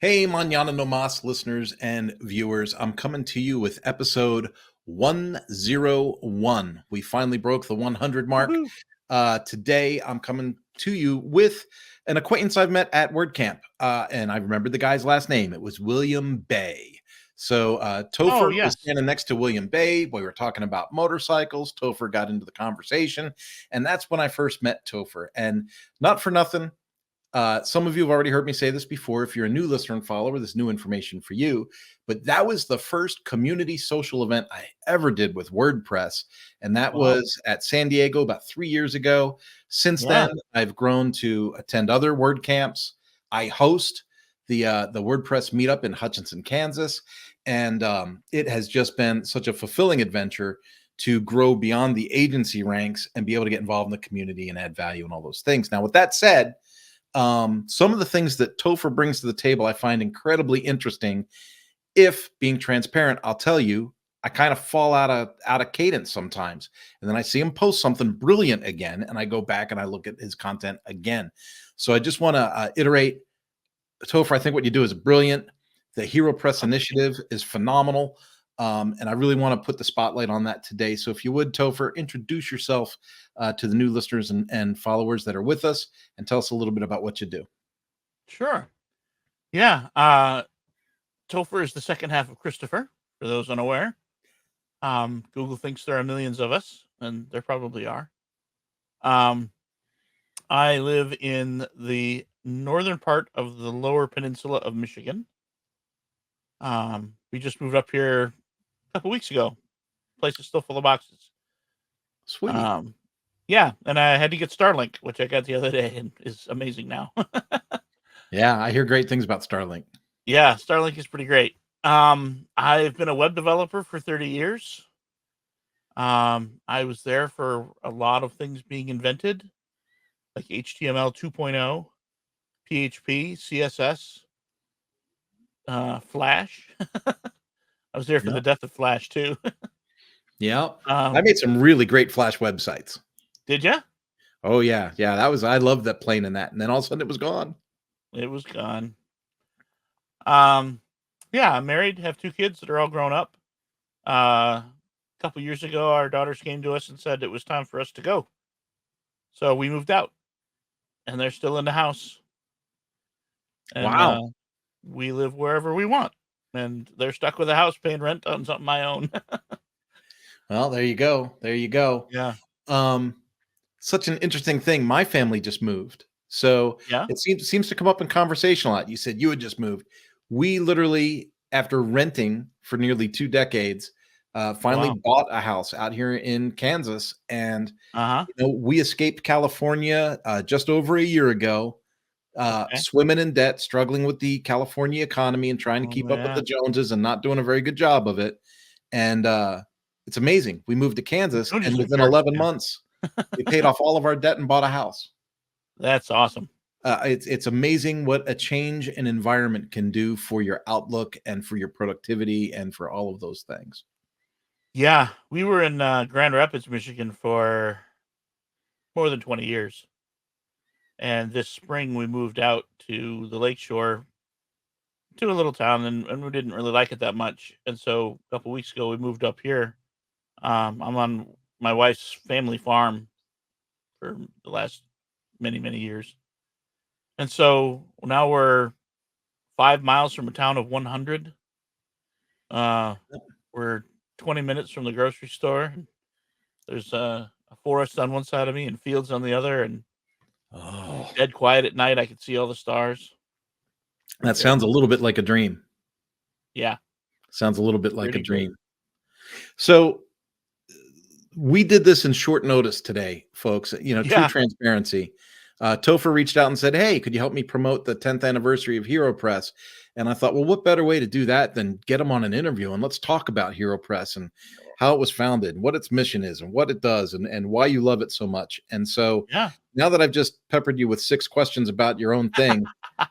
Hey, Manana no Mas listeners and viewers. I'm coming to you with episode 101. We finally broke the 100 mark. Woohoo. Today, I'm coming to you with an acquaintance I've met at WordCamp. And I remembered the guy's last name. It was William Bay. So Oh, Topher was yes. standing next to William Bay. We were talking about motorcycles. Topher got into the conversation. And that's when I first met Topher. And not for nothing, some of you have already heard me say this before. If you're a new listener and follower, this new information for you. But that was the first community social event I ever did with WordPress. And that Wow. was at San Diego about 3 years ago. Since Yeah. then, I've grown to attend other WordCamps. I host the WordPress meetup in Hutchinson, Kansas. And it has just been such a fulfilling adventure to grow beyond the agency ranks and be able to get involved in the community and add value and all those things. Now, with that said, some of the things that Topher brings to the table I find incredibly interesting. If being transparent, I'll tell you, I kind of fall out of cadence sometimes, and then I see him post something brilliant again, and I go back and I look at his content again. So I just want to iterate, Topher. I think what you do is brilliant. The Heropress initiative is phenomenal. And I really want to put the spotlight on that today. So if you would, Topher, introduce yourself to the new listeners and followers that are with us and tell us a little bit about what you do. Sure. Yeah. Topher is the second half of Christopher, for those unaware. Google thinks there are millions of us, and there probably are. I live in the northern part of the lower peninsula of Michigan. We just moved up here a couple weeks ago. Place is still full of boxes. Sweet. Yeah, and I had to get Starlink, which I got the other day, and is amazing now. Yeah, I hear great things about Starlink. Yeah, Starlink is pretty great. I've been a web developer for 30 years. I was there for a lot of things being invented, like HTML 2.0, PHP, CSS, Flash. I was there for the Yep. death of Flash too. Yeah. I made some really great Flash websites. Did you? Oh, yeah. Yeah. I loved that plane in that. And then all of a sudden it was gone. It was gone. Yeah, I'm married, have 2 kids that are all grown up. A couple years ago, our daughters came to us and said it was time for us to go. So we moved out, and they're still in the house. And Wow. we live wherever we want, and they're stuck with a house paying rent on something I own. Well, there you go. There you go. Yeah. Such an interesting thing. My family just moved. So Yeah. it seems to come up in conversation a lot. You said you had just moved. We literally, after renting for nearly 2 decades, finally Wow. bought a house out here in Kansas. And Uh-huh. we escaped California just over a year ago, Okay. swimming in debt, struggling with the California economy and trying to Oh, keep up with the man. Joneses and not doing a very good job of it. And it's amazing. We moved to Kansas, and Joneses are within jerks, 11 man. months, we paid off all of our debt and bought a house. That's awesome. It's amazing what a change in environment can do for your outlook and for your productivity and for all of those things. Yeah, we were in Grand Rapids, Michigan for more than 20 years. And this spring we moved out to the lakeshore to a little town, and we didn't really like it that much. And so a couple weeks ago we moved up here. I'm on my wife's family farm for the last many, many years. And so now we're 5 miles from a town of 100. We're 20 minutes from the grocery store. There's a forest on one side of me and fields on the other, and Oh, dead quiet at night. I could see all the stars. that Very sounds a nice. little bit like a dream. Yeah, Sounds a little bit like a pretty great. dream. So we did this in short notice today, folks. True Yeah, transparency. Topher reached out and said, "Hey, could you help me promote the 10th anniversary of Heropress?" And I thought, well, what better way to do that than get him on an interview and let's talk about Heropress and how it was founded, what its mission is, and what it does, and why you love it so much. And so yeah. now that I've just peppered you with 6 questions about your own thing,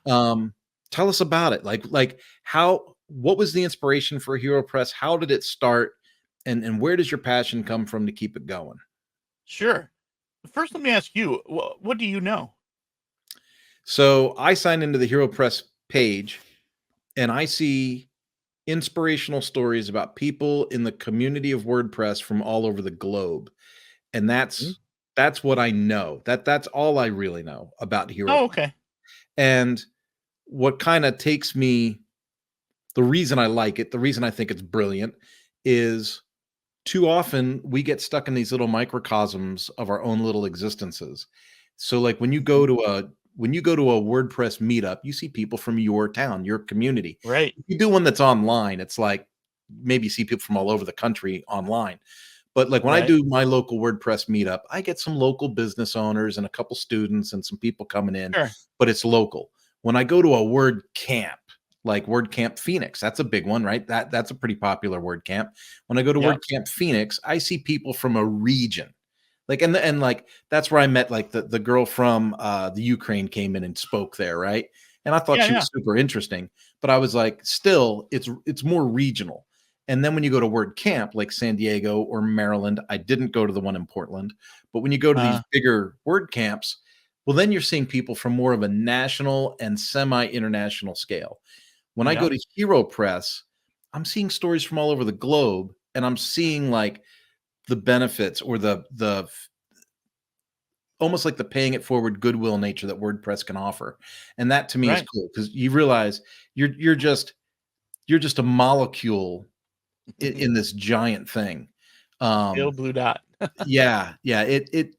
um, tell us about it. What was the inspiration for Heropress? How did it start? And where does your passion come from to keep it going? Sure. First, let me ask you, what do you know? So I signed into the HeroPress page and I see inspirational stories about people in the community of WordPress from all over the globe. And Mhm. that's what I know. That's all I really know about Hero. Oh, okay. And what kind of takes me, the reason I like it, the reason I think it's brilliant is too often we get stuck in these little microcosms of our own little existences. So like Mhm. when you go to a WordPress meetup, you see people from your town, your community. Right. If you do one that's online, it's like maybe you see people from all over the country online. But like when I Right. do my local WordPress meetup, I get some local business owners and a couple students and some people coming in, Sure. but it's local. When I go to a word camp, like WordCamp Phoenix, that's a big one, right? That's a pretty popular word camp. When I go to Yep. WordCamp Phoenix, I see people from a region. Like and like that's where I met like the girl from the Ukraine came in and spoke there, right? And I thought Yeah. she Yeah. was super interesting, but I was like, still, it's more regional. And then when you go to Word Camp, like San Diego or Maryland, I didn't go to the one in Portland, but when you go to these Uh, bigger word camps, well, then you're seeing people from more of a national and semi-international scale. When I go yep. to Heropress, I'm seeing stories from all over the globe, and I'm seeing like the benefits or the almost like the paying it forward goodwill nature that WordPress can offer. And that to me is Right. cool because you realize you're just you're just a molecule in this giant thing. Pale Um, blue dot. yeah, yeah.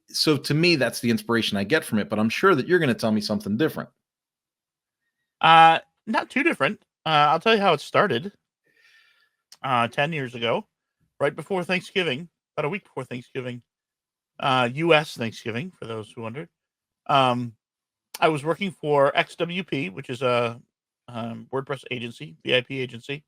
So to me, that's the inspiration I get from it. But I'm sure that you're going to tell me something different. Uh, Not too different. I'll tell you how it started. 10 years ago, right before Thanksgiving, about a week before Thanksgiving, U.S. Thanksgiving, for those who wondered. Um, I was working for XWP, which is a WordPress agency, VIP agency,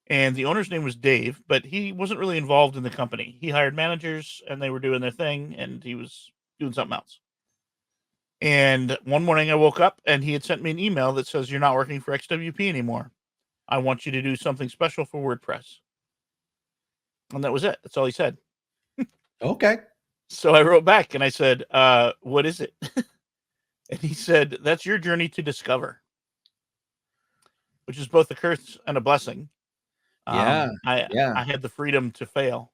and the owner's name was Dave, but he wasn't really involved in the company. He hired managers, and they were doing their thing, and he was doing something else. And one morning, I woke up, and he had sent me an email that says, "You're not working for XWP anymore. I want you to do something special for WordPress." And that was it. That's all he said. Okay. So I wrote back and I said, "What is it?" And he said, "That's your journey to discover," which is both a curse and a blessing. Yeah. Yeah. I had the freedom to fail.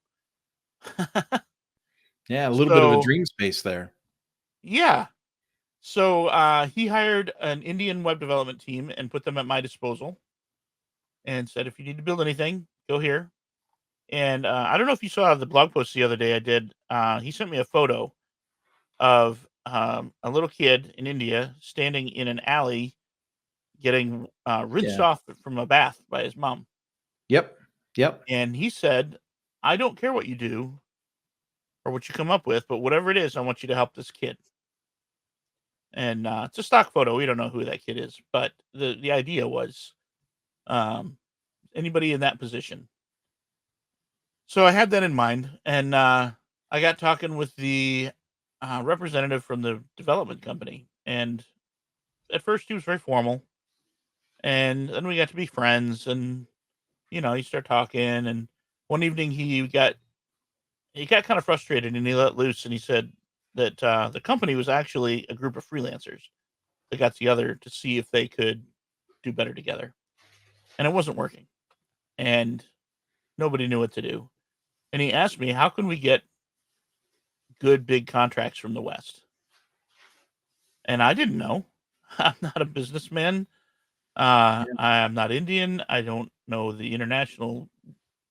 Yeah. A little bit of a So dream space there. yeah. So he hired an Indian web development team and put them at my disposal and said, "If you need to build anything, go here." And I don't know if you saw the blog post the other day I did. He sent me a photo of a little kid in India standing in an alley getting rinsed Yeah. off from a bath by his mom. Yep. Yep. And he said, "I don't care what you do or what you come up with, but whatever it is, I want you to help this kid." And it's a stock photo. We don't know who that kid is, but the idea was um, anybody in that position. So I had that in mind, and I got talking with the representative from the development company. And at first, he was very formal, and then we got to be friends, and you start talking. And one evening, he got kind of frustrated, and he let loose, and he said that the company was actually a group of freelancers that got together to see if they could do better together, and it wasn't working, and nobody knew what to do. And he asked me, "How can we get good big contracts from the West?" And I didn't know. I'm not a businessman. Yeah. I'm not Indian. I don't know the international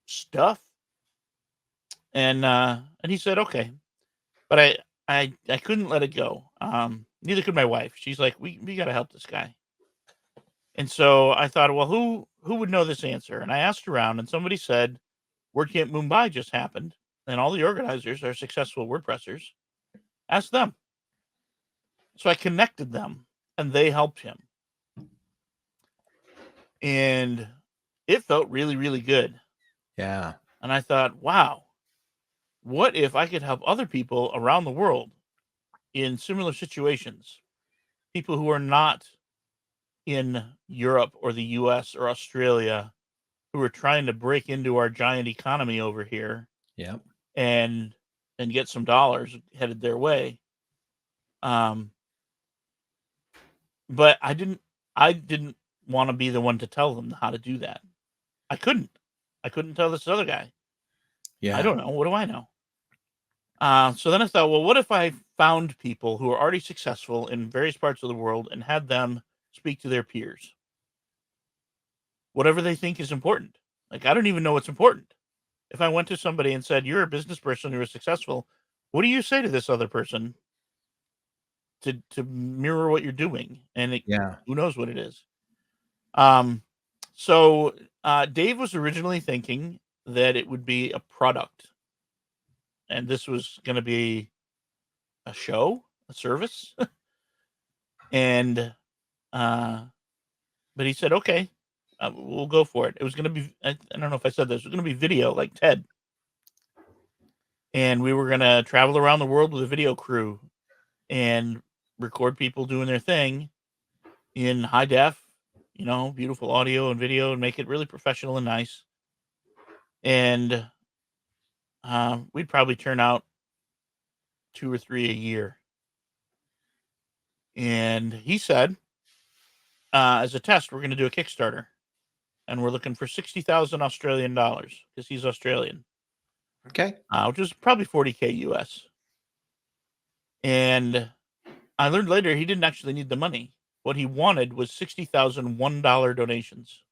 stuff. And he said, "Okay," but I couldn't let it go. Neither could my wife. She's like, "We got to help this guy." And so I thought, well, who would know this answer? And I asked around, and somebody said, WordCamp Mumbai just happened, and all the organizers are successful WordPressers. Ask them. So I connected them, and they helped him, and it felt really, really good. Yeah. And I thought, wow, what if I could help other people around the world in similar situations, people who are not in Europe or the US or Australia, who are trying to break into our giant economy over here Yep. and get some dollars headed their way. Um, but I didn't want to be the one to tell them how to do that. I couldn't tell this other guy. Yeah. I don't know. What do I know? So then I thought, well, what if I found people who are already successful in various parts of the world and had them speak to their peers? Whatever they think is important. Like, I don't even know what's important. If I went to somebody and said, you're a business person, you're successful, what do you say to this other person to mirror what you're doing? And Yeah. who knows what it is? So Dave was originally thinking that it would be a product, and this was going to be a show, a service. And but he said, okay, we'll go for it. It was going to be, I don't know if I said this, it was going to be video like Ted. And we were going to travel around the world with a video crew and record people doing their thing in high def, beautiful audio and video, and make it really professional and nice. And we'd probably turn out 2 or 3 a year. And he said, as a test, we're going to do a Kickstarter, and we're looking for 60,000 Australian dollars because he's Australian. Okay. Which is probably 40K US. And I learned later he didn't actually need the money. What he wanted was 60,000 $1 donations.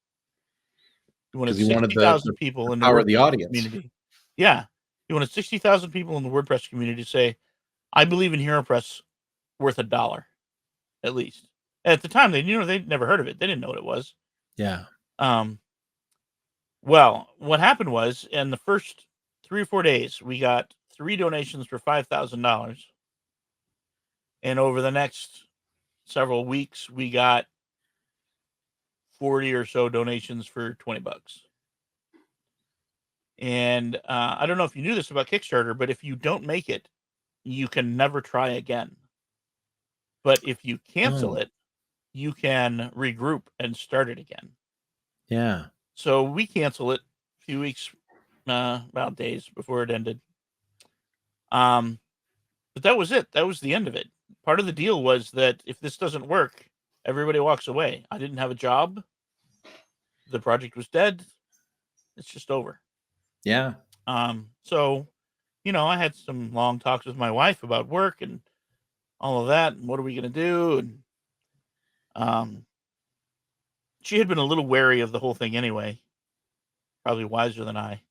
He wanted 60,000 people in the power of the WordPress audience community. Yeah. He wanted 60,000 people in the WordPress community to say, I believe in Heropress worth $1, at least. At the time, they'd never heard of it. They didn't know what it was. Yeah. Well, what happened was in the first 3 or 4 days, we got 3 donations for $5,000. And over the next several weeks, we got 40 or so donations for $20. And I don't know if you knew this about Kickstarter, but if you don't make it, you can never try again. But if you cancel it, you can regroup and start it again. Yeah. So we cancel it a few weeks, about days before it ended. But that was it. That was the end of it. Part of the deal was that if this doesn't work, everybody walks away. I didn't have a job. The project was dead. It's just over. Yeah. So, I had some long talks with my wife about work and all of that, and what are we going to do? And she had been a little wary of the whole thing anyway, probably wiser than I.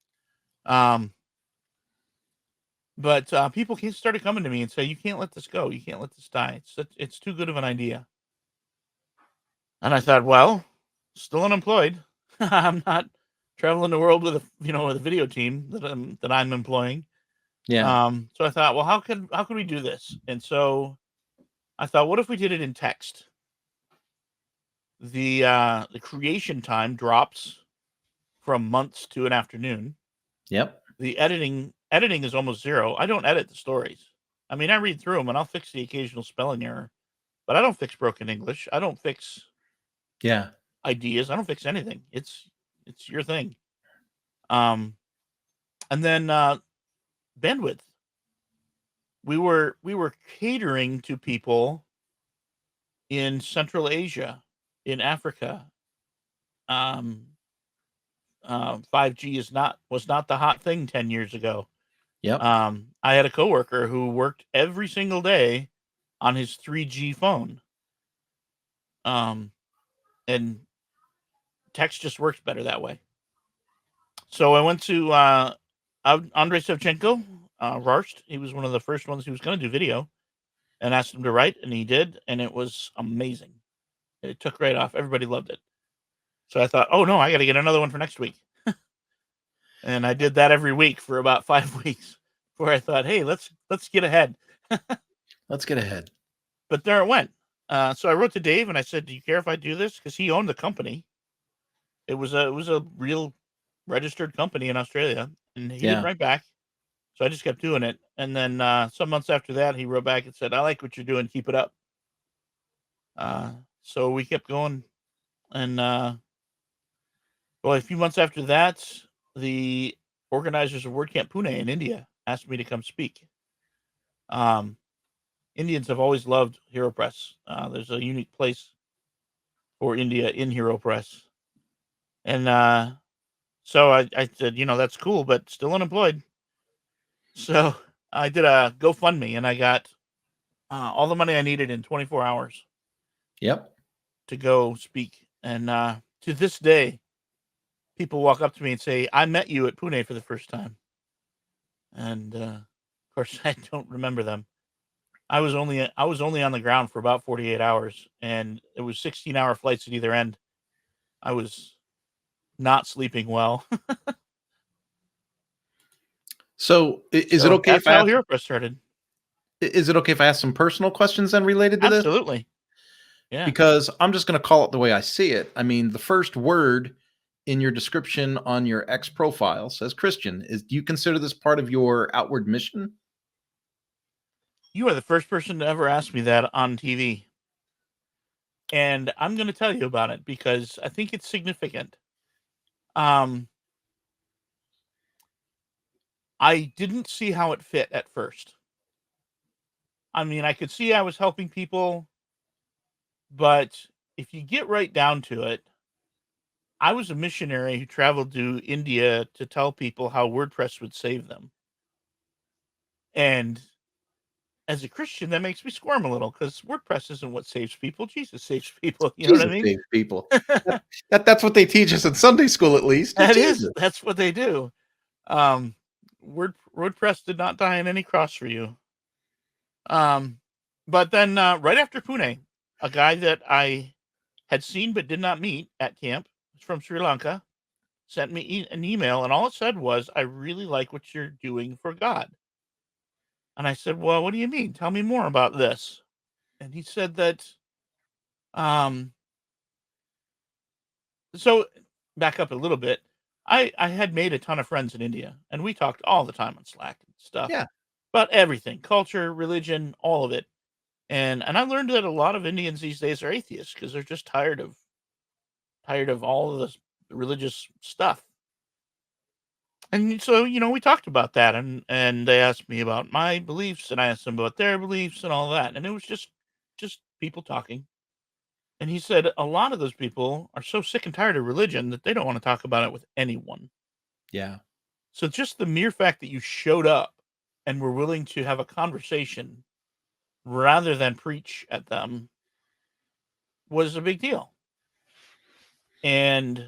But people started coming to me and say, you can't let this go. You can't let this die. It's too good of an idea. And I thought, well, still unemployed. I'm not traveling the world with a video team that I'm employing. Yeah. So I thought, well, how could we do this? And so I thought, what if we did it in text? The creation time drops from months to an afternoon. Yep. The editing is almost zero. I don't edit the stories. I mean, I read through them and I'll fix the occasional spelling error, but I don't fix broken English. I don't fix ideas. I don't fix anything. It's your thing. And then bandwidth. We were catering to people in Central Asia, in Africa. 5G was not the hot thing 10 years ago. Yep. I had a coworker who worked every single day on his 3G phone. And text just works better that way. So I went to Andrei Sevchenko, Rarst. He was one of the first ones who was going to do video, and asked him to write, and he did, and it was amazing. It took right off. Everybody loved it. So I thought, oh no, I got to get another one for next week. And I did that every week for about 5 weeks before I thought, hey, let's get ahead. Let's get ahead. But there it went. So I wrote to Dave and I said, do you care if I do this? Because he owned the company. It was a real registered company in Australia, and he didn't write back. So I just kept doing it. And then some months after that, he wrote back and said, I like what you're doing. Keep it up. So we kept going. And a few months after that, the organizers of WordCamp Pune in India asked me to come speak. Indians have always loved Heropress. There's a unique place for India in Heropress. And so I said, that's cool, but still unemployed. So I did a GoFundMe, and I got all the money I needed in 24 hours Yep. to go speak. And to this day, people walk up to me and say, "I met you at Pune for the first time." And of course, I don't remember them. I was only on the ground for about 48 hours, and it was 16-hour flights at either end. I was not sleeping well. So is it So okay if that's I how ask, Heropress started. is it okay if I ask some personal questions then related to this? Absolutely. Yeah. Because I'm just going to call it the way I see it. I mean, the first word in your description on your X profile says Christian. Do you consider this part of your outward mission? You are the first person to ever ask me that on TV. And I'm going to tell you about it because I think it's significant. I didn't see how it fit at first. I mean, I could see I was helping people, but if you get right down to it, I was a missionary who traveled to India to tell people how WordPress would save them. And as a Christian, that makes me squirm a little because WordPress isn't what saves people. Jesus saves people. You know what I Jesus mean? saves people. That's what they teach us in Sunday school, at least. Jesus. That's what they do. Um, WordPress did not die on any cross for you. But then right after Pune, a guy that I had seen but did not meet at camp from Sri Lanka sent me an email, and all it said was, "I really like what you're doing for God." And I said, "Well, what do you mean? Tell me more about this." And he said that, um, so back up a little bit. I had made a ton of friends in India, and we talked all the time on Slack and stuff Yeah. about everything, culture, religion, all of it. And I learned that a lot of Indians these days are atheists because they're just tired of all of this religious stuff. And so, we talked about that, and they asked me about my beliefs, and I asked them about their beliefs and all that. And it was just people talking. And he said a lot of those people are so sick and tired of religion that they don't want to talk about it with anyone. Yeah. So just the mere fact that you showed up and were willing to have a conversation rather than preach at them was a big deal. And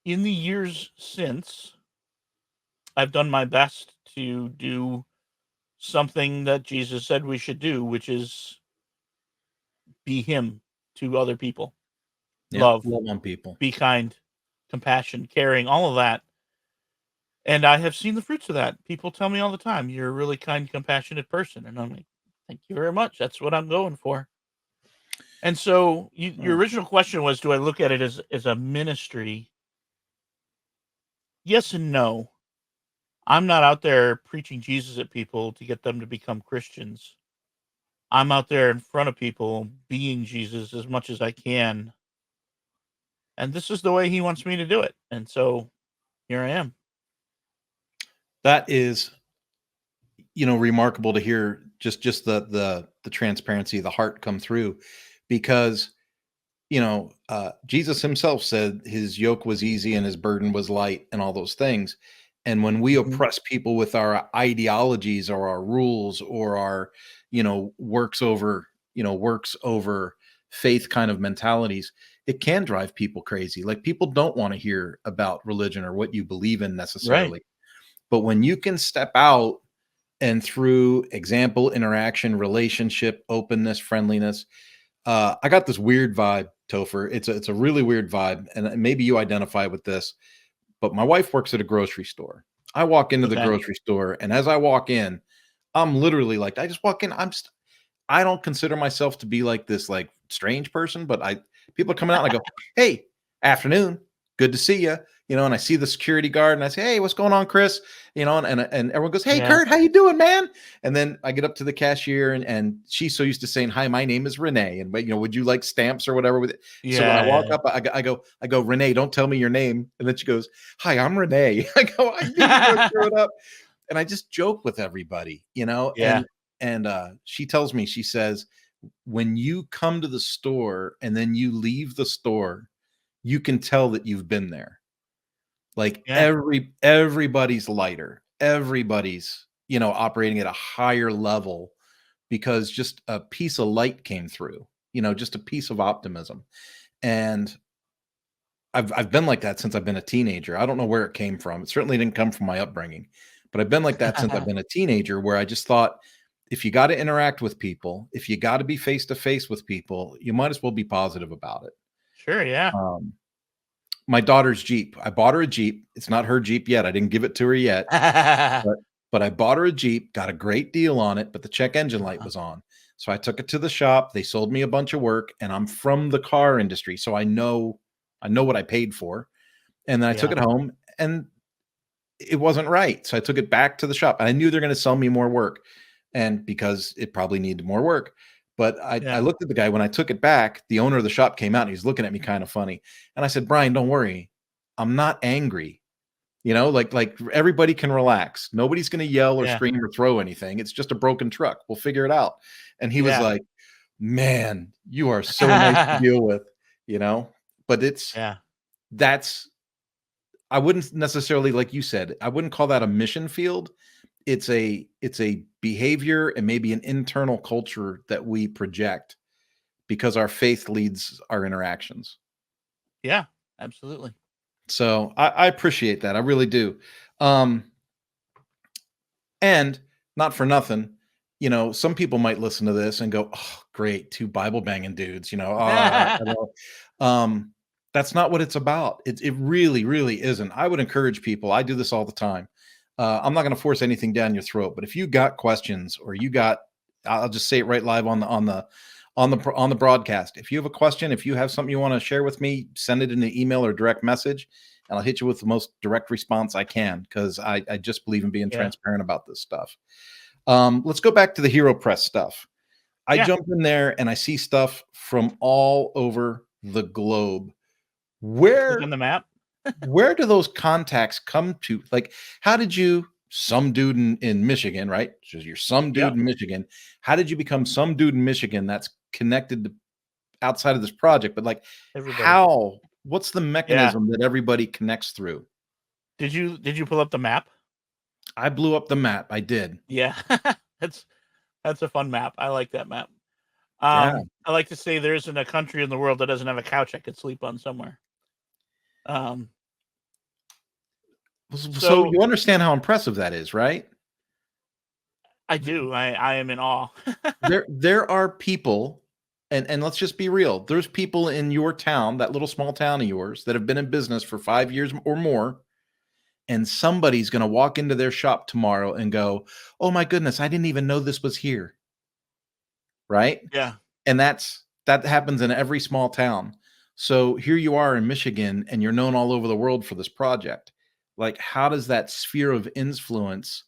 in the years since, I've done my best to do something that Jesus said we should do, which is be him to other people. Yeah. Love, Love on people. be kind, compassion, caring, all of that. And I have seen the fruits of that. People tell me all the time, "You're a really kind, compassionate person." And I'm like, "Thank you very much. That's what I'm going for." And so your original question was, do I look at it as a ministry? Yes and no. I'm not out there preaching Jesus at people to get them to become Christians. I'm out there in front of people being Jesus as much as I can. And this is the way he wants me to do it. And so here I am. That is, remarkable to hear just the transparency, the heart come through, because Jesus himself said his yoke was easy and his burden was light and all those things. And when we Mhm. oppress people with our ideologies or our rules or our, works over faith kind of mentalities, it can drive people crazy. Like, people don't want to hear about religion or what you believe in Right. necessarily. But when you can step out and through example, interaction, relationship, openness, friendliness, I got this weird vibe, Topher. It's a really weird vibe, and maybe you identify with this. But my wife works at a grocery store. I walk into the Okay. grocery store, and as I walk in, I'm literally like, I just walk in. I don't consider myself to be like this like strange person, but people are coming out and I go, "Hey, afternoon, good to see you." And I see the security guard and I say, "Hey, what's going on, Chris?" And everyone goes, "Hey, Yeah. Kurt, how you doing, man?" And then I get up to the cashier and she's so used to saying, "Hi, my name is Renee," and would you like stamps or whatever with it? So when I walk Yeah. up, I go, "Renee, don't tell me your name." And then she goes, "Hi, I'm Renee." I go, "I knew you were going to throw it up." And I just joke with everybody, Yeah. and she tells me, she says, when you come to the store and then you leave the store, you can tell that you've been there. Like Yeah. everybody's lighter. Everybody's, operating at a higher level because just a piece of light came through, just a piece of optimism. And I've been like that since I've been a teenager. I don't know where it came from. It certainly didn't come from my upbringing, but I've been like that since I've been a teenager, where I just thought, if you got to interact with people, if you got to be face to face with people, you might as well be positive about it. Sure. Yeah. My daughter's Jeep. I bought her a Jeep. It's not her Jeep yet. I didn't give it to her yet, but I bought her a Jeep, got a great deal on it, but the check engine light was on. So I took it to the shop. They sold me a bunch of work, and I'm from the car industry, so I know what I paid for. And then I took Yeah. it home, and it wasn't right. So I took it back to the shop. And I knew they're going to sell me more work, and because it probably needed more work. But I looked at the guy when I took it back. The owner of the shop came out and he's looking at me kind of funny. And I said, Brian, don't worry. I'm not angry. Like everybody can relax. Nobody's going to yell or Yeah. scream or throw anything. It's just a broken truck. We'll figure it out. And he was Yeah. like, man, you are so nice to deal with, but that's, I wouldn't necessarily, like you said, I wouldn't call that a mission field. It's a behavior and maybe an internal culture that we project because our faith leads our interactions. Yeah. Absolutely. So I appreciate that. I really do. And not for nothing, some people might listen to this and go, "Oh, great, two Bible banging dudes." That's not what it's about. It really, really isn't. I would encourage people. I do this all the time. I'm not going to force anything down your throat, but if you got questions or I'll just say it right live on the broadcast. If you have a question, if you have something you want to share with me, send it in an email or direct message, and I'll hit you with the most direct response I can, because I just believe in being transparent about this stuff. Let's go back to the Heropress stuff. I jump in there and I see stuff from all over the globe. Click on Where the map. where do those contacts come to? Like, how did you, some dude in Michigan, right? So you're some dude in Michigan. How did you become some dude in Michigan that's connected to outside of this project? But like, Everybody. what's the Yeah. mechanism that everybody connects through? Did you pull up the map? I blew up the map. I did. Yeah. That's a fun map. I like that map. Yeah. I like to say there isn't a country in the world that doesn't have a couch I could sleep on somewhere. So you understand how impressive that is, right? I do. I am in awe. There are people, and let's just be real. There's people in your town, that little small town of yours, that have been in business for 5 years or more, and somebody's going to walk into their shop tomorrow and go, "Oh my goodness, I didn't even know this was here." Right? Yeah. And that happens in every small town. So here you are in Michigan, and you're known all over the world for this project. Like, how does that sphere of influence,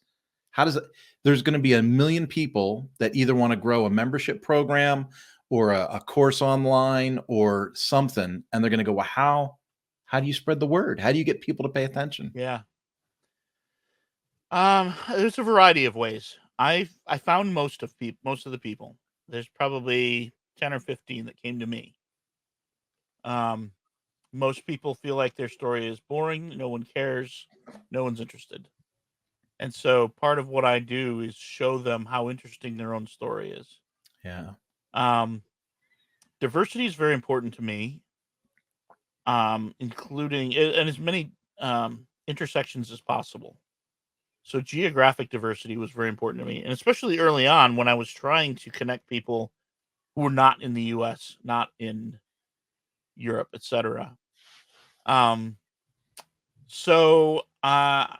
how does it, there's going to be 1 million people that either want to grow a membership program or a course online or something, and they're going to go, well, how do you spread the word? How do you get people to pay attention? Yeah. There's a variety of ways. I found most of the people. There's probably 10 or 15 that came to me. Most people feel like their story is boring. No one cares. No one's interested. And so part of what I do is show them how interesting their own story is. Yeah. Diversity is very important to me, including and as many intersections as possible. So geographic diversity was very important to me, and especially early on when I was trying to connect people who were not in the U.S., not in Europe, etc. So I've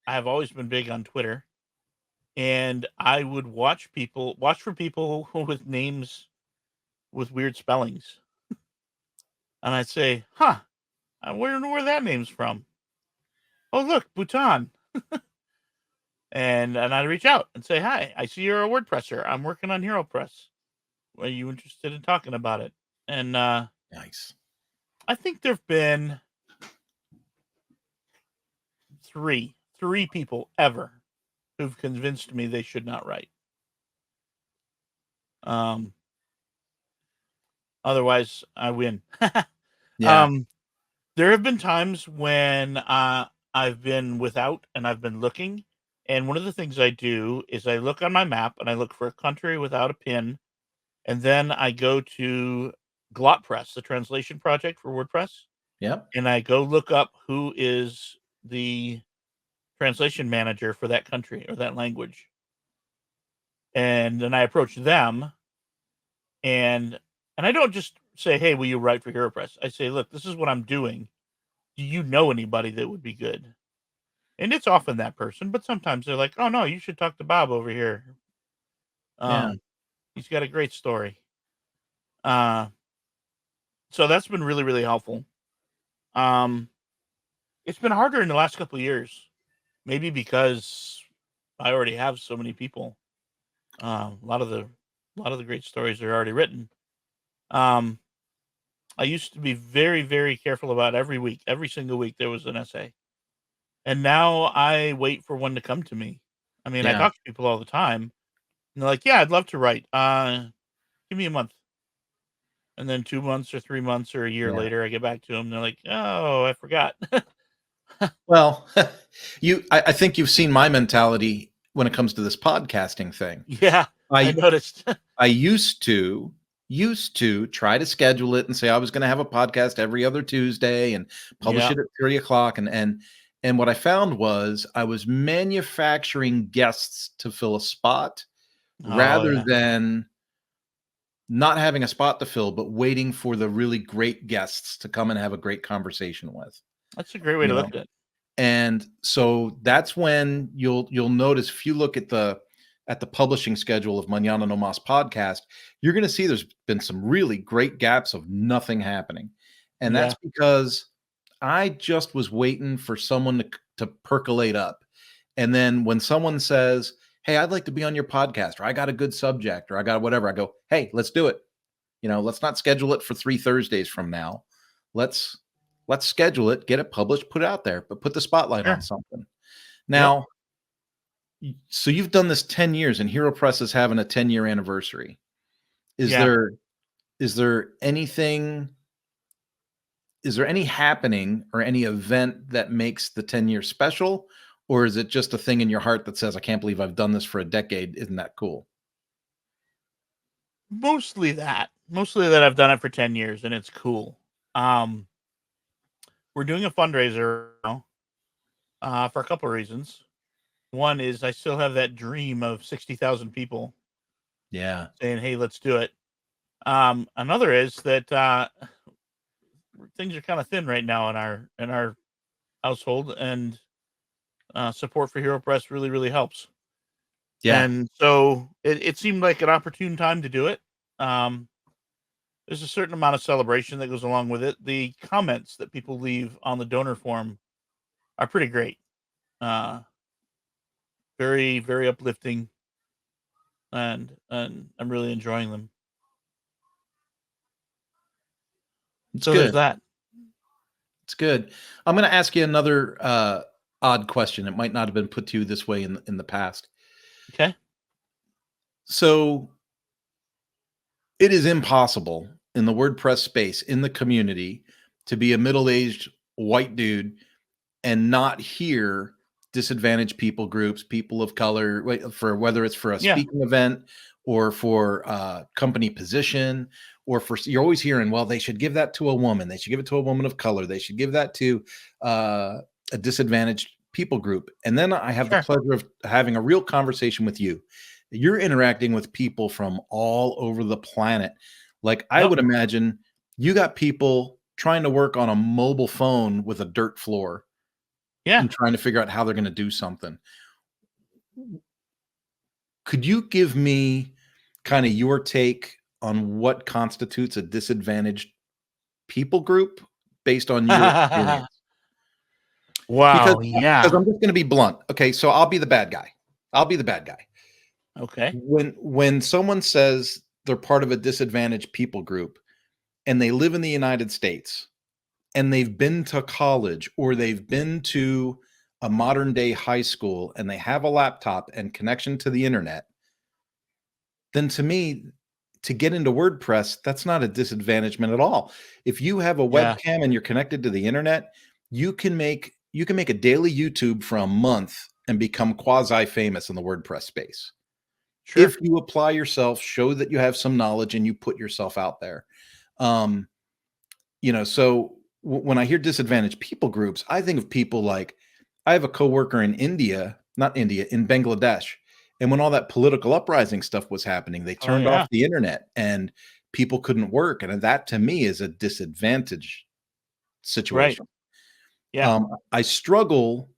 always been big on Twitter, and I would watch for people with names with weird spellings, and I'd say, "Huh, I wonder where that name's from. Oh, look, Bhutan." And I'd reach out and say, "Hi, I see you're a WordPresser. I'm working on Heropress. Are you interested in talking about it?" And Nice. I think there've been three people ever who've convinced me they should not write. Otherwise, I win. Yeah. There have been times when I've been without and I've been looking. And one of the things I do is I look on my map and I look for a country without a pin. And then I go to GlotPress, the translation project for WordPress, Yep. and I go look up who is the translation manager for that country or that language. And then I approach them and I don't just say, "Hey, will you write for Heropress?" I say, "Look, this is what I'm doing. Do you know anybody that would be good?" And it's often that person, but sometimes they're like, "Oh no, you should talk to Bob over here. Yeah. He's got a great story." Uh, so that's been really, really helpful. Um, it's been harder in the last couple of years, maybe because I already have so many people. A lot of the great stories are already written. Um, I used to be very, very careful about every single week there was an essay. And now I wait for one to come to me. I mean, I Yeah. talk to people all the time, and they're like, "Yeah, I'd love to write. Give me a month." And then 2 months or 3 months or a year Yeah. later, I get back to them. They're like, "Oh, I forgot." Well, I think you've seen my mentality when it comes to this podcasting thing. Yeah, I I noticed. I used to try to schedule it and say I was going to have a podcast every other Tuesday and publish Yeah. it at 3 o'clock. And what I found was I was manufacturing guests to fill a spot Oh, rather yeah. than not having a spot to fill, but waiting for the really great guests to come and have a great conversation with, That's a great way you to look know. at it. And so that's when you'll notice if you look at the publishing schedule of Mañana No Mas podcast, you're going to see there's been some really great gaps of nothing happening. And Yeah. that's because I just was waiting for someone to percolate up. And then when someone says, "Hey, I'd like to be on your podcast," or "I got a good subject," or "I got whatever," I go, "Hey, let's do it." Let's not schedule it for 3 Thursdays from now. Let's let's schedule it, get it published, put it out there, but put the spotlight on Sure. something. Yep. Now, so you've done this 10 years and HeroPress is having a 10-year anniversary. Is Yeah. there is there anything is there any happening or any event that makes the 10 years special? Or is it just a thing in your heart that says, I can't believe I've done this for a decade? Isn't that cool? Mostly that. Mostly that I've done it for 10 years and it's cool. Um, we're doing a fundraiser now, for a couple of reasons. One is I still have that dream of 60,000 people Yeah. saying, "Hey, let's do it." Another is that things are kind of thin right now in our household, and support for HeroPress really, really helps. Yeah. And so it seemed like an opportune time to do it. Um, there's a certain amount of celebration that goes along with it. The comments that people leave on the donor form are pretty great. Uh, very, very uplifting, and I'm really enjoying them. It's So there's good. that. It's good. I'm going to ask you another odd question. It might not have been put to you this way in the past. Okay. So it is impossible in the WordPress space, in the community, to be a middle-aged white dude and not hear disadvantaged people groups, people of color, for whether it's for a Yeah. speaking event or for a company position, or for you're always hearing, well, they should give that to a woman, they should give it to a woman of color, they should give that to a disadvantaged people group. And then I have the Sure. pleasure of having a real conversation with you. You're interacting with people from all over the planet. Like I Yep. would imagine you got people trying to work on a mobile phone with a dirt floor Yeah. and trying to figure out how they're gonna do something. Could you give me kinda your take on what constitutes a disadvantaged people group based on your experience? Because Wow. because Yeah. I'm just gonna be blunt. Okay, so I'll be the bad guy. I'll be the bad guy. Okay. When someone says they're part of a disadvantaged people group and they live in the United States and they've been to college or they've been to a modern day high school and they have a laptop and connection to the internet, then to me, to get into WordPress, that's not a disadvantagement at all. If you have a Yeah. webcam and you're connected to the internet, you can make a daily YouTube for a month and become quasi famous in the WordPress space. Sure. If you apply yourself, show that you have some knowledge and you put yourself out there. So when I hear disadvantaged people groups, I think of people like, I have a coworker in in Bangladesh. And when all that political uprising stuff was happening, they Oh turned off yeah. the internet and people couldn't work. And that to me is a disadvantage Right. situation. Yeah. I struggle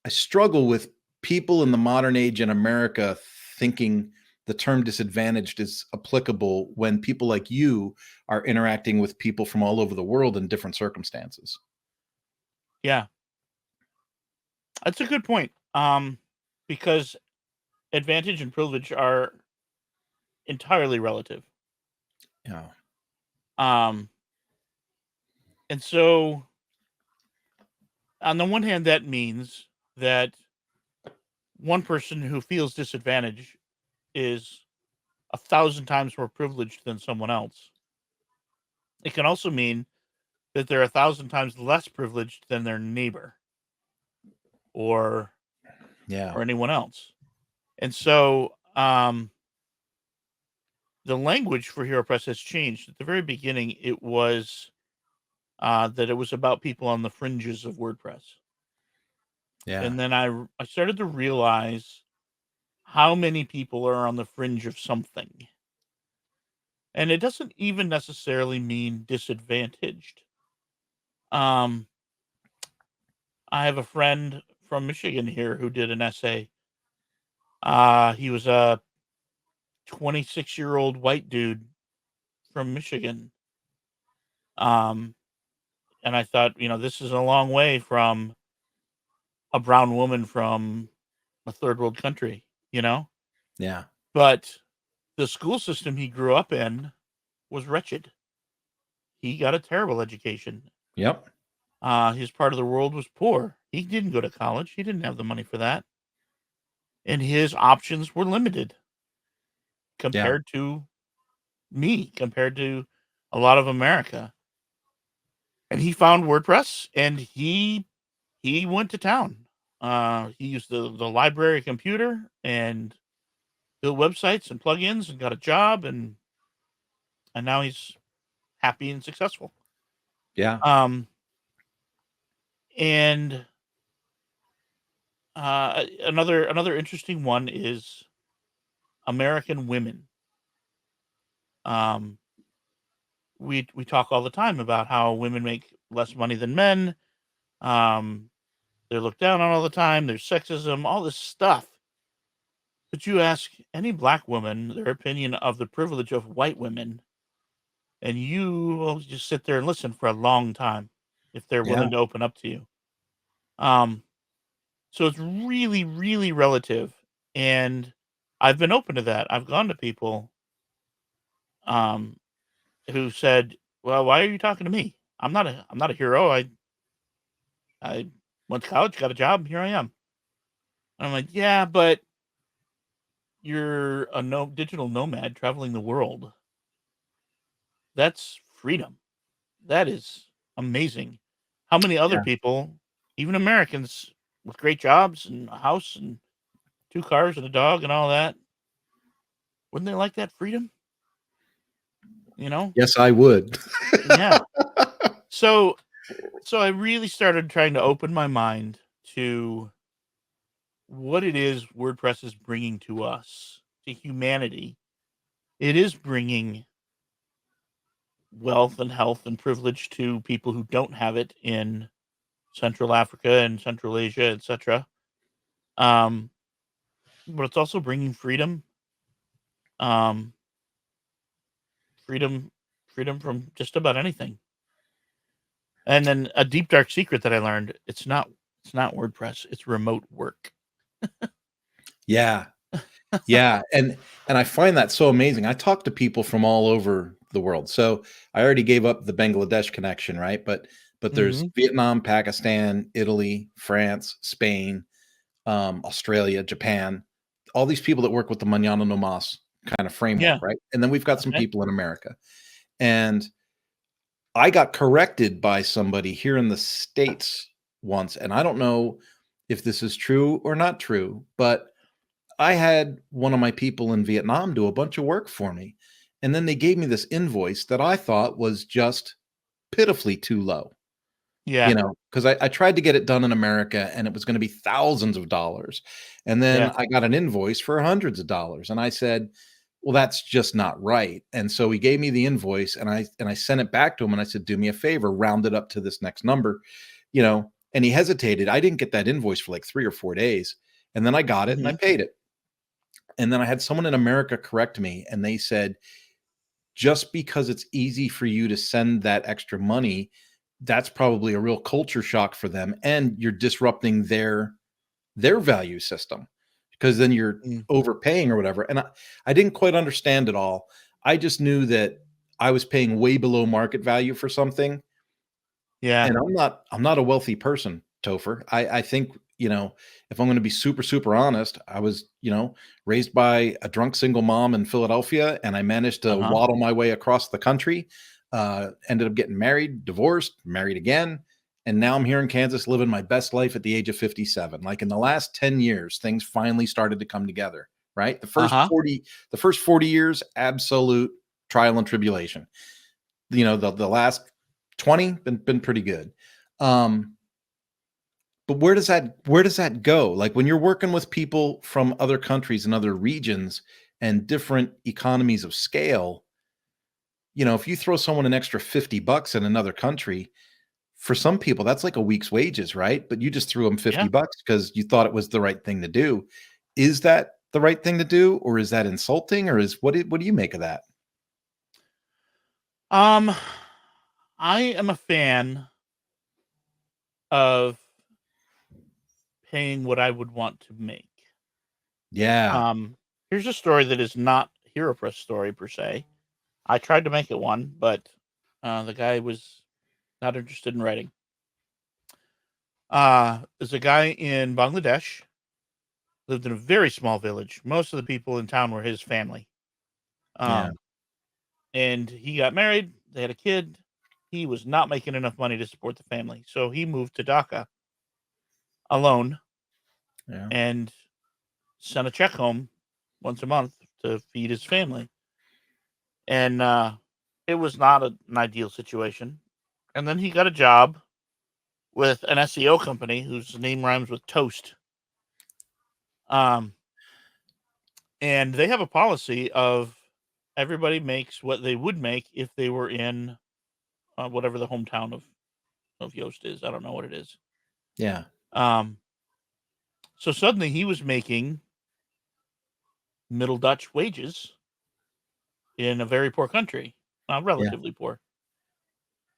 with people in the modern age in America thinking the term disadvantaged is applicable when people like you are interacting with people from all over the world in different circumstances. Yeah. That's a good point. Because advantage and privilege are entirely relative. Yeah. Um, and so on the one hand, that means that one person who feels disadvantaged is 1,000 times more privileged than someone else. It can also mean that they're 1,000 times less privileged than their neighbor or Yeah. anyone else. And so the language for Heropress has changed. At the very beginning, it was that it was about people on the fringes of WordPress. Yeah. And then I started to realize how many people are on the fringe of something. And it doesn't even necessarily mean disadvantaged. Um, I have a friend from Michigan here who did an essay. He was a 26-year-old white dude from Michigan. And I thought, this is a long way from a brown woman from a third world country, Yeah. But the school system he grew up in was wretched. He got a terrible education. Yep. His part of the world was poor. He didn't go to college. He didn't have the money for that. And his options were limited Yeah. compared to me, compared to a lot of America. And he found WordPress and he went to town. He used the library computer and built websites and plugins and got a job and now he's happy and successful. Yeah. And another interesting one is American women. We talk all the time about how women make less money than men. They're looked down on all the time. There's sexism, all this stuff. But you ask any black woman their opinion of the privilege of white women, and you will just sit there and listen for a long time if they're Yeah. willing to open up to you. So it's really, really relative. And I've been open to that. I've gone to people who said, "Well, why are you talking to me? I'm not a hero. I went to college, got a job, here I am." And I'm like, "Yeah, but you're a digital nomad traveling the world. That's freedom. That is amazing. How many other Yeah. people, even Americans with great jobs and a house and 2 cars and a dog and all that, wouldn't they like that freedom?" You know? Yes, I would. Yeah. So I really started trying to open my mind to what it is WordPress is bringing to us, to humanity. It is bringing wealth and health and privilege to people who don't have it in Central Africa and Central Asia, etc. Um, but it's also bringing freedom, um, freedom, freedom from just about anything. And then a deep dark secret that I learned: it's not WordPress, it's remote work. Yeah. Yeah. And I find that so amazing. I talk to people from all over the world. So I already gave up the Bangladesh connection, right? But there's Mhm. Vietnam, Pakistan, Italy, France, Spain, Australia, Japan, all these people that work with the Manana no Mas kind of framework, Yeah. right? And then we've got some Okay. people in America. And I got corrected by somebody here in the States once, and I don't know if this is true or not true, but I had one of my people in Vietnam do a bunch of work for me. And then they gave me this invoice that I thought was just pitifully too low, Yeah. because I tried to get it done in America and it was going to be thousands of dollars. And then Yeah. I got an invoice for hundreds of dollars. And I said, well, that's just not right. And so he gave me the invoice and I sent it back to him and I said, do me a favor, round it up to this next number, and he hesitated. I didn't get that invoice for like 3 or 4 days. And then I got it and I Hmm. paid it. And then I had someone in America correct me and they said, just because it's easy for you to send that extra money, that's probably a real culture shock for them. And you're disrupting their value system because then you're Mm. overpaying or whatever. And I didn't quite understand it all. I just knew that I was paying way below market value for something. Yeah. And I'm not a wealthy person, Topher. I think, if I'm going to be super, super honest, I was, raised by a drunk single mom in Philadelphia, and I managed to Uh-huh. waddle my way across the country. Ended up getting married, divorced, married again, and now I'm here in Kansas living my best life at the age of 57. Like in the last 10 years, things finally started to come together, right? The first Uh-huh. 40, the first 40 years, absolute trial and tribulation. The last 20 been pretty good. But where does that go? Like when you're working with people from other countries and other regions and different economies of scale, if you throw someone an extra $50 in another country, for some people that's like a week's wages, right? But you just threw them 50 Yeah. bucks because you thought it was the right thing to do. Is that the right thing to do, or is that insulting, or what do you make of that? Um, I am a fan of paying what I would want to make. Yeah. Um, Here's a story that is not Heropress story per se. I tried to make it one, but the guy was not interested in writing. There's a guy in Bangladesh, lived in a very small village. Most of the people in town were his family. Yeah. Um, and he got married. They had a kid. He was not making enough money to support the family, so he moved to Dhaka alone Yeah. and sent a check home once a month to feed his family. And it was not an ideal situation. And then he got a job with an SEO company whose name rhymes with toast. Um, and they have a policy of everybody makes what they would make if they were in whatever the hometown of Yoast is. I don't know what it is. Yeah. Um, so suddenly he was making middle Dutch wages in a very poor country, Yeah. relatively poor.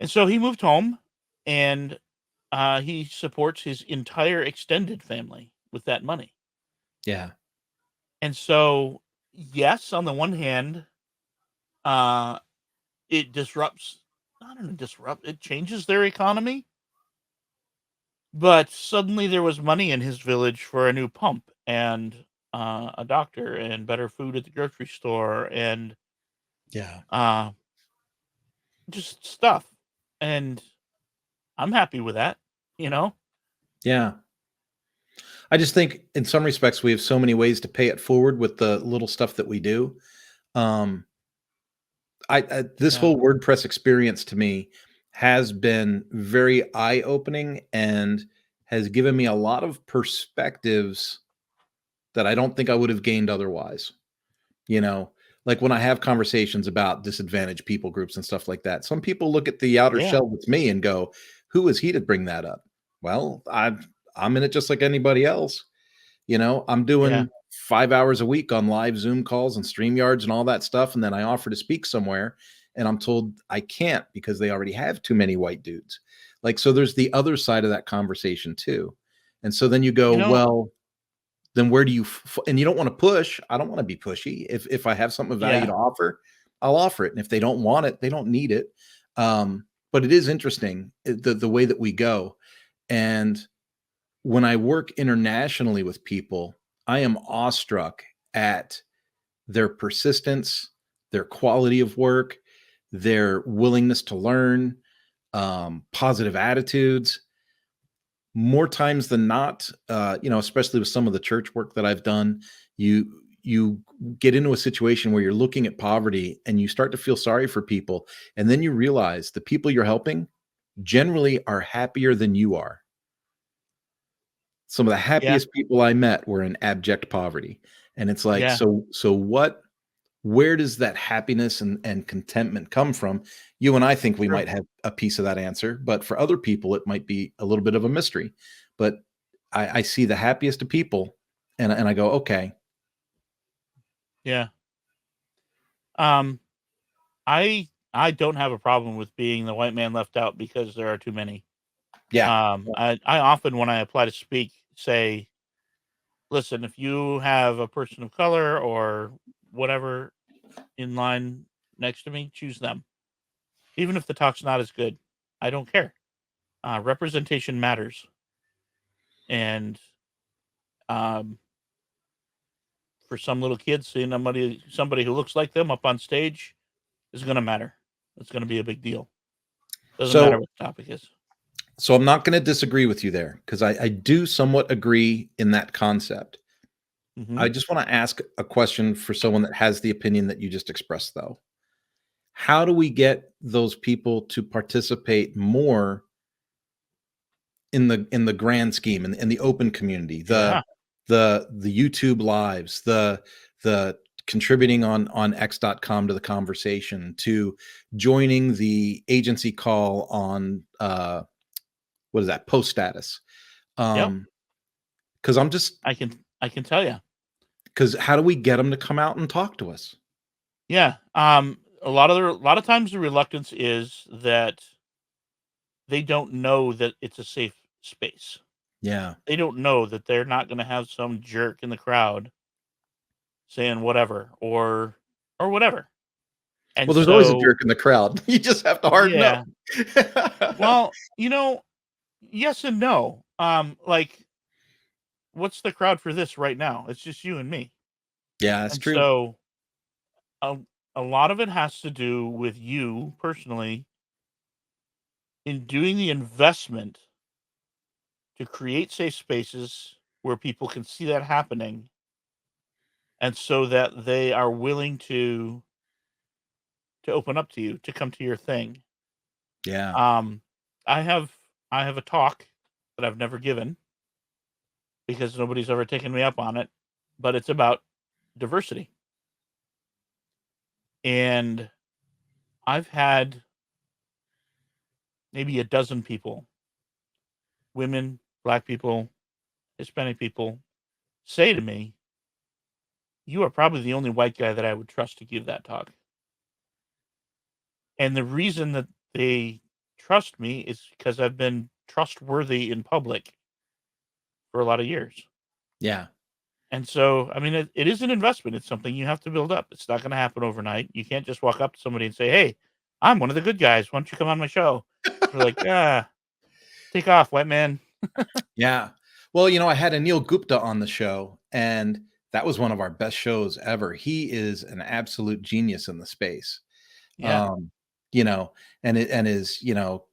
And so he moved home and he supports his entire extended family with that money. Yeah. And so, yes, on the one hand, uh, it disrupts, I don't know, it changes their economy. But suddenly there was money in his village for a new pump and a doctor and better food at the grocery store and Yeah. uh, just stuff. And I'm happy with that, you know? Yeah. I just think in some respects we have so many ways to pay it forward with the little stuff that we do. Um, this Yeah. whole WordPress experience to me has been very eye-opening and has given me a lot of perspectives that I don't think I would have gained otherwise. You know, like when I have conversations about disadvantaged people groups and stuff like that, some people look at the outer Yeah. shell with me and go, "Who is he to bring that up?" Well, I'm in it just like anybody else. I'm Yeah. doing 5 hours a week on live Zoom calls and StreamYards and all that stuff, and then I offer to speak somewhere, and I'm told I can't because they already have too many white dudes. Like, so there's the other side of that conversation too. And so then you go, You know, well, then where do you and you don't want to push. I don't want to be pushy. If I have something of value yeah. to offer, I'll offer it. And if they don't want it, they don't need it. But it is interesting the way that we go. And when I work internationally with people, I am awestruck at their persistence, their quality of work, their willingness to learn, positive attitudes. More times than not, especially with some of the church work that I've done, you get into a situation where you're looking at poverty and you start to feel sorry for people, and then you realize the people you're helping generally are happier than you are. Some of the Yeah. happiest people I met were in abject poverty, and it's like, Yeah. so what, where does that happiness and contentment come from? You and I think we True. might have a piece of that answer, but for other people, it might be a little bit of a mystery. But I see the happiest of people, and I go, okay, Yeah. Um, I don't have a problem with being the white man left out because there are too many. yeah, I often, when I apply to speak, say, listen, if you have a person of color or whatever in line next to me, choose them. Even if the talk's not as good, I don't care. Representation matters. And um, for some little kids, seeing somebody who looks like them up on stage is going to matter. It's going to be a big deal. Doesn't matter so what the topic is. so I'm not going to disagree with you there because I do somewhat agree in that concept. Hmm. I just want to ask a question for someone that has the opinion that you just expressed, though. How do we get those people to participate more in the grand scheme, in the open community, Yeah. the YouTube lives, the contributing on X.com to the conversation, to joining the agency call on what is that, post status? Yep. Because I'm just I can tell you. because how do we get them to come out and talk to us? Yeah. A lot of times the reluctance is that they don't know that it's a safe space. Yeah. They don't know that they're not going to have some jerk in the crowd saying whatever or whatever. And Well, there's always a so, jerk in the crowd. You just have to harden up. yeah. Well, yes and no. Like, what's the crowd for this right now? It's just you and me. Yeah, that's And true. so a, a lot of it has to do with you personally in doing the investment to create safe spaces where people can see that happening, and so that they are willing to open up to you, to come to your thing. Yeah. Um, I have I have a talk that I've never given because nobody's ever taken me up on it, but it's about diversity. And I've had maybe a dozen people, women, black people, Hispanic people, say to me, "You are probably the only white guy that I would trust to give that talk." And the reason that they trust me is because I've been trustworthy in public for a lot of years. Yeah. And so, I mean, it is an investment. It's something you have to build up. It's not going to happen overnight. You can't just walk up to somebody and say, "Hey, I'm one of the good guys. Why don't you come on my show?" They're like, take off, white man." Yeah. Well, I had Anil Gupta on the show, and that was one of our best shows ever. He is an absolute genius in the space. Yeah. Um, you know, and his,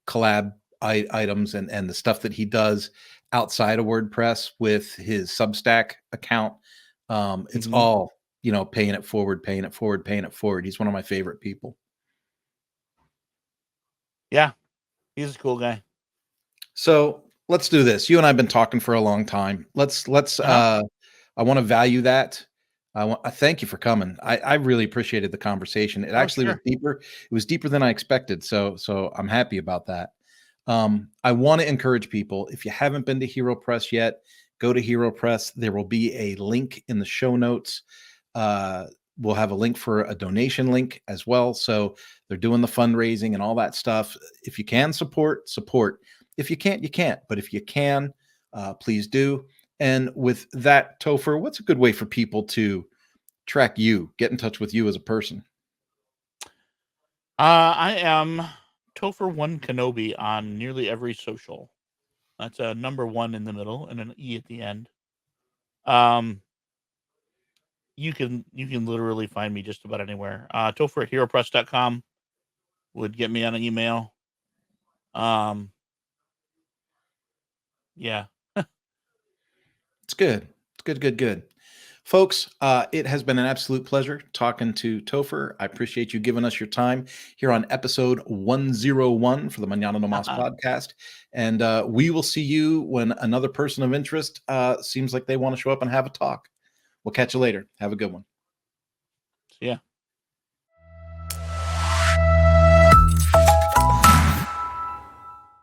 collab items and the stuff that he does outside of WordPress with his Substack account. It's Hmm. all, paying it forward, paying it forward, paying it forward. He's one of my favorite people. Yeah. He's a cool guy. So let's do this. You and I've been talking for a long time. Let's Uh huh. I want to value that. I thank you for coming. I really appreciated the conversation. It Oh, actually was sure. deeper. It was deeper than I expected. So I'm happy about that. I want to encourage people, if you haven't been to Heropress yet, go to Heropress. There will be a link in the show notes. Uh, we'll have a link for a donation link as well. So they're doing the fundraising and all that stuff. If you can support. If you can't, you can't. But if you can, please do. And with that, Topher, what's a good way for people to track you, get in touch with you as a person? I am Topher One Kenobi on nearly every social. That's a number one in the middle and an E at the end. Um, you can literally find me just about anywhere. Topher at Heropress.com would get me on an email. Yeah. It's good. It's good. Folks, it has been an absolute pleasure talking to Topher. I appreciate you giving us your time here on episode 101 for the Mañana No Mas podcast. And we will see you when another person of interest seems like they want to show up and have a talk. We'll catch you later. Have a good one. Yeah.